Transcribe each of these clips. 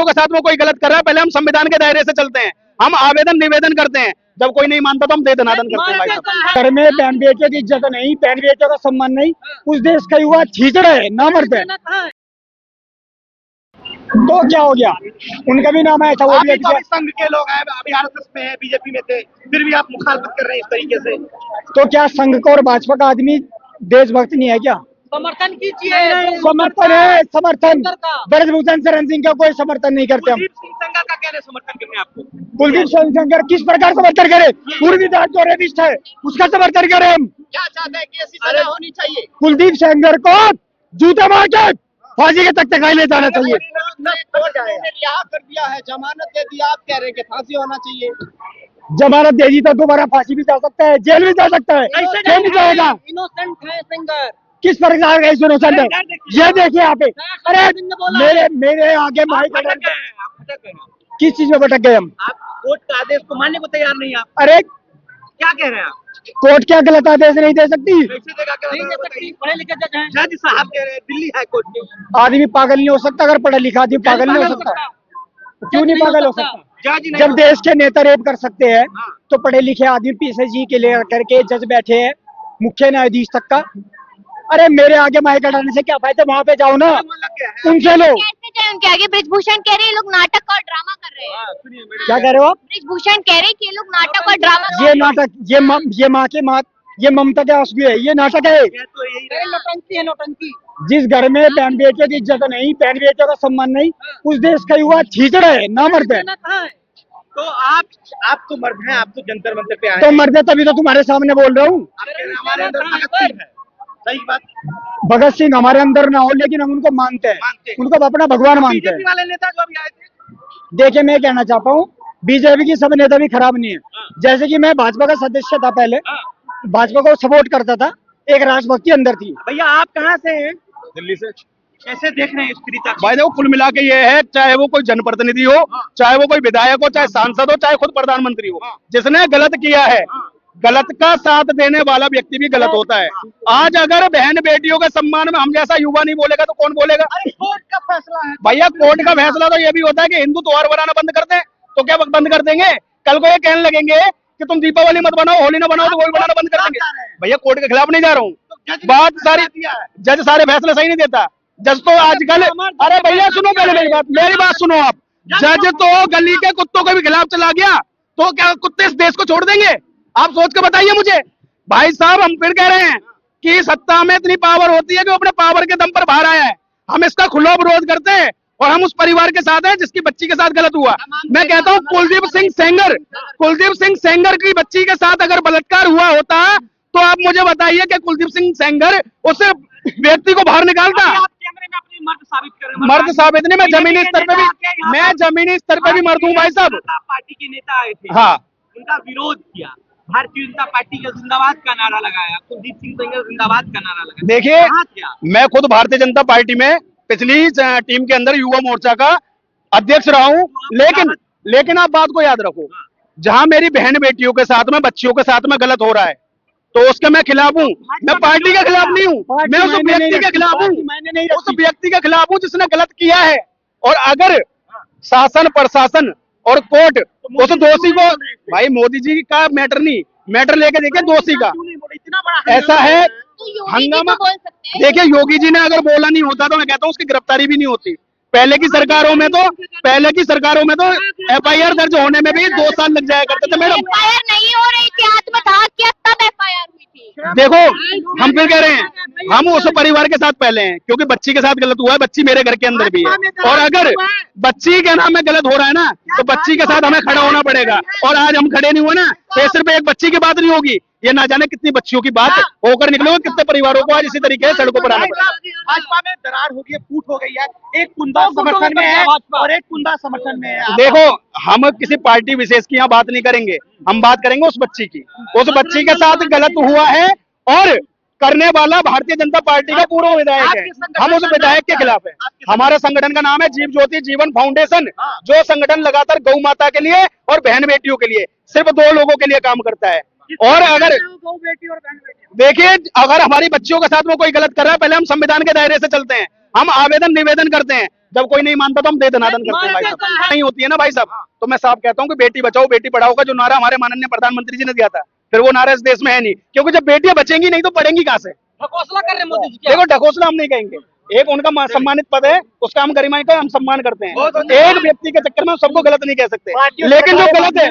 बच्चियों के साथ में कोई गलत कर रहा है, पहले हम संविधान के दायरे से चलते हैं, हम आवेदन निवेदन करते हैं, जब कोई नहीं मानता तो हम दे दनादन करते हैं। भाई साहब, घर में बहन बेटियों की इज्जत नहीं, बहन बेटियों का सम्मान नहीं, उस देश का युवा छींचड़ है, नामर्द है, तो क्या हो गया? उनका भी नाम आया था, वो भी तो संघ के लोग हैं, अभी आरएसएस में है, बीजेपी में थे, फिर भी आप मुखालफत कर रहे हैं इस तरीके से। तो क्या संघ का और भाजपा का आदमी देशभक्त नहीं है क्या? समर्थन कीजिए। समर्थन है, समर्थन। ब्रजभूषण शरण सिंह का कोई समर्थन नहीं करते हम। कुलदीप सिंह सेंगर का क्या समर्थन करने आपको? कुलदीप सिंह सेंगर किस प्रकार समर्थन करे? पूर्वी दास जो रेपिस्ट है उसका समर्थन करें हम। क्या चाहते हैं कि ऐसी सजा होनी चाहिए? कुलदीप सेंगर को जूता मार के फांसी के तख्ते खाई ले जाना चाहिए। रिहा कर दिया है, जमानत दे दिया, आप कह रहे हैं कि फांसी होना चाहिए। जमानत दे दी तो दोबारा फांसी भी जा सकता है, जेल भी जा सकता है, क्यों नहीं जाएगा? इनोसेंट है सिंगर। किस प्रकार का इनोसेंट है? ये देखिए यहाँ पे, अरे मेरे आगे माइक किस चीज में भटक गए हम? आप कोर्ट का आदेश को मानने को तैयार नहीं आप? अरे क्या कह रहे हैं आप? कोर्ट क्या गलत आदेश नहीं दे सकती? कैसे देगा? पढ़े लिखे जज हैं, जज साहब कह रहे हैं दिल्ली हाई कोर्ट के। आदमी पागल नहीं हो सकता, अगर पढ़ा लिखा आदमी पागल नहीं हो सकता? क्यों नहीं पागल हो सकता? जब देश के नेता रेप कर सकते हैं तो पढ़े लिखे आदमी पीसीजी के लिए करके जज बैठे हैं, मुख्य न्यायाधीश तक का। अरे मेरे आगे माइक हटाने से क्या फायदा? वहाँ पे जाओ ना, उनसे लो। उनके आगे ब्रिजभूषण कह रहे हैं लोग नाटक और ड्रामा कर रहे हैं। क्या कह रहे हो आप? ब्रिजभूषण कह रहे हैं कि ये लोग नाटक और ड्रामा। ये नाटक, ये माँ के माँ, ये ममता के आंसू है, ये नाटक है। नौटंकी है, नौटंकी। जिस घर में बहन बेटियों की इज्जत नहीं, बहन बेटियों का सम्मान नहीं, उस देश का युवा छींचड़ है, नामर्द है। तो आप तो मर्द हैं, आप तो जंतर मंतर पे आए तो मर्द है तभी तो तुम्हारे सामने बोल रहा हूँ। हमारे अंदर भगत सिंह है, सही बात। भगत सिंह हमारे अंदर ना हो, लेकिन हम उनको मानते हैं, उनको अपना भगवान मानते हैं। बीजेपी वाले नेता जो अभी आए थे, देखिए मैं कहना चाहता हूँ, बीजेपी की सब नेता भी खराब नहीं है। जैसे कि मैं भाजपा का सदस्य था, पहले भाजपा को सपोर्ट करता था, एक राष्ट्रभक्ति अंदर थी। भैया आप कहाँ से हैं? दिल्ली से। कैसे देख रहे हैं इस पीड़िता को? भाई देखो, कुल मिला के ये है, चाहे वो कोई जनप्रतिनिधि हो, चाहे वो कोई विधायक हो, चाहे सांसद हो, चाहे खुद प्रधानमंत्री हो, जिसने गलत किया है, गलत का साथ देने वाला व्यक्ति भी गलत होता है। आज अगर बहन बेटियों के सम्मान में हम जैसा युवा नहीं बोलेगा तो कौन बोलेगा? कोर्ट का फैसला है भैया, कोर्ट का फैसला तो ये भी होता है कि हिंदू त्योहार बनाना बंद कर दें, तो क्या बंद कर देंगे? कल को ये कहने लगेंगे कि तुम दीपावली मत बनाओ, होली ना बनाओ, तो होली बनाना बंद कर देंगे। भैया कोर्ट के खिलाफ नहीं जा रहा हूँ, बात सारी, जज सारे फैसले सही नहीं देता। जज तो आजकल, अरे भैया सुनो, पहले मेरी बात सुनो आप। जज तो गली के कुत्तों के भी खिलाफ चला गया, तो क्या कुत्ते इस देश को छोड़ देंगे? आप सोच के बताइए मुझे। भाई साहब, हम फिर कह रहे हैं कि सत्ता में इतनी पावर होती है कि अपने पावर के दम पर बाहर आया है। हम इसका खुला विरोध करते हैं और हम उस परिवार के साथ हैं जिसकी बच्ची के साथ गलत हुआ। मैं कहता हूँ कुलदीप सिंह सेंगर की बच्ची के साथ अगर बलात्कार हुआ होता तो आप मुझे बताइए कि कुलदीप सिंह सेंगर उस व्यक्ति को बाहर निकालता? मर्द साबित नहीं, मैं जमीनी स्तर पे भी मर्द हूँ भाई साहब। पार्टी के नेता आए थे, हाँ, उनका विरोध किया, भारतीय जनता पार्टी का जिंदाबाद का नारा लगाया, कुलदीप सिंह सेंगर जिंदाबाद का नारा लगाया। देखिए, मैं खुद भारतीय जनता पार्टी में पिछली टीम के अंदर युवा मोर्चा का अध्यक्ष रहा हूँ, लेकिन आप बात को याद रखो, जहां मेरी बहन बेटियों के साथ में, बच्चियों के साथ में गलत हो रहा है तो उसके मैं खिलाफ हूँ। मैं पार्टी के खिलाफ नहीं हूँ, मैं उस व्यक्ति के खिलाफ हूँ, उस व्यक्ति के खिलाफ हूँ जिसने गलत किया है। और अगर शासन, प्रशासन और कोर्ट उस दोषी को, भाई मोदी जी का मैटर नहीं, मैटर लेके देखिए दोषी का। ऐसा है हंगामा। देखिए, योगी जी ने अगर बोला नहीं होता तो मैं कहता हूँ उसकी गिरफ्तारी भी नहीं होती। पहले की सरकारों में तो एफआईआर दर्ज होने में भी 2 साल लग जाया करते थे मैडम। एफआईआर नहीं हो रही थी, आत्मदाह किया तब एफआईआर हुई थी। देखो, हम फिर कह रहे हैं, हम उस परिवार के साथ पहले हैं, क्योंकि बच्ची के साथ गलत हुआ है, बच्ची मेरे घर के अंदर भी है। और अगर बच्ची के नाम में गलत हो रहा है ना, तो बच्ची के साथ हमें खड़ा होना पड़ेगा। और आज हम खड़े नहीं हुए ना, तो सिर्फ एक बच्ची की बात नहीं होगी, ये ना जाने कितनी बच्चियों की बात होकर निकले, कितने परिवारों को आज इसी तरीके से सड़कों पर आना पड़ा। भाजपा में दरार हो गई है, फूट हो गई है, एक कुंदा समर्थन में है और एक कुंदा समर्थन में है। देखो, हम किसी पार्टी विशेष की यहाँ बात नहीं करेंगे, हम बात करेंगे उस बच्ची की। उस बच्ची के साथ गलत हुआ है और करने वाला भारतीय जनता पार्टी का पूर्व विधायक है, हम उस विधायक के खिलाफ है। हमारे संगठन का नाम है जीव ज्योति जीवन फाउंडेशन, जो संगठन लगातार गौ माता के लिए और बहन बेटियों के लिए, सिर्फ 2 लोगों के लिए काम करता है। और अगर देखिए, अगर हमारी बच्चियों के साथ में कोई गलत कर रहा है, पहले हम संविधान के दायरे से चलते हैं, हम आवेदन निवेदन करते हैं, जब कोई नहीं मानता तो हम दे दनादन करते हैं भाई साहब। नहीं होती है ना भाई साहब, तो मैं साफ कहता हूँ कि बेटी बचाओ बेटी पढ़ाओ का जो नारा हमारे माननीय प्रधानमंत्री जी ने दिया था, फिर वो नारा इस देश में है नहीं, क्योंकि जब बेटियां बचेंगी नहीं तो पढ़ेंगी कहाँ से। ढकोसला कर रहे हैं मोदी जी क्या? देखो ढकोसला हम नहीं कहेंगे, एक उनका सम्मानित पद है, उसका हम गरिमा का हम सम्मान करते हैं। एक व्यक्ति के चक्कर में हम सबको गलत नहीं कह सकते, लेकिन जो गलत है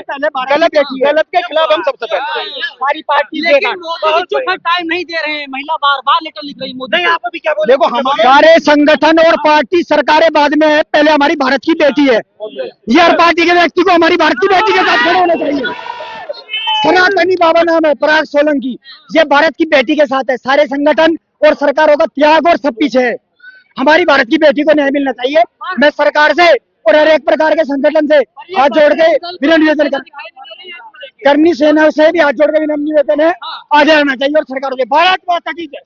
गलत के खिलाफ हम सबसे पहले। हमारी पार्टी लेकिन मोदी जी चुप है, टाइम नहीं दे रहे हैं, महिला बार बार लेटर लिख रही है मोदी को। आप अभी क्या बोले? देखो हमारे सारे संगठन और पार्टी सरकारें बाद में है, पहले हमारी भारत की बेटी है। ये हर पार्टी के व्यक्ति को हमारी भारत की बेटी के साथ खड़े होना चाहिए। सनातनी बाबा नाम है पराग सोलंकी, ये भारत की बेटी के साथ है। सारे संगठन और सरकारों का त्याग और सब पीछे है। हमारी भारत की बेटी को न्याय मिलना चाहिए। मैं सरकार से और हर एक प्रकार के संगठन से हाथ जोड़ के विनम्र निवेदन करनी सेना से भी हाथ जोड़ के विनम्र निवेदन है, आगे आना चाहिए और सरकारों के भारत माता की जय।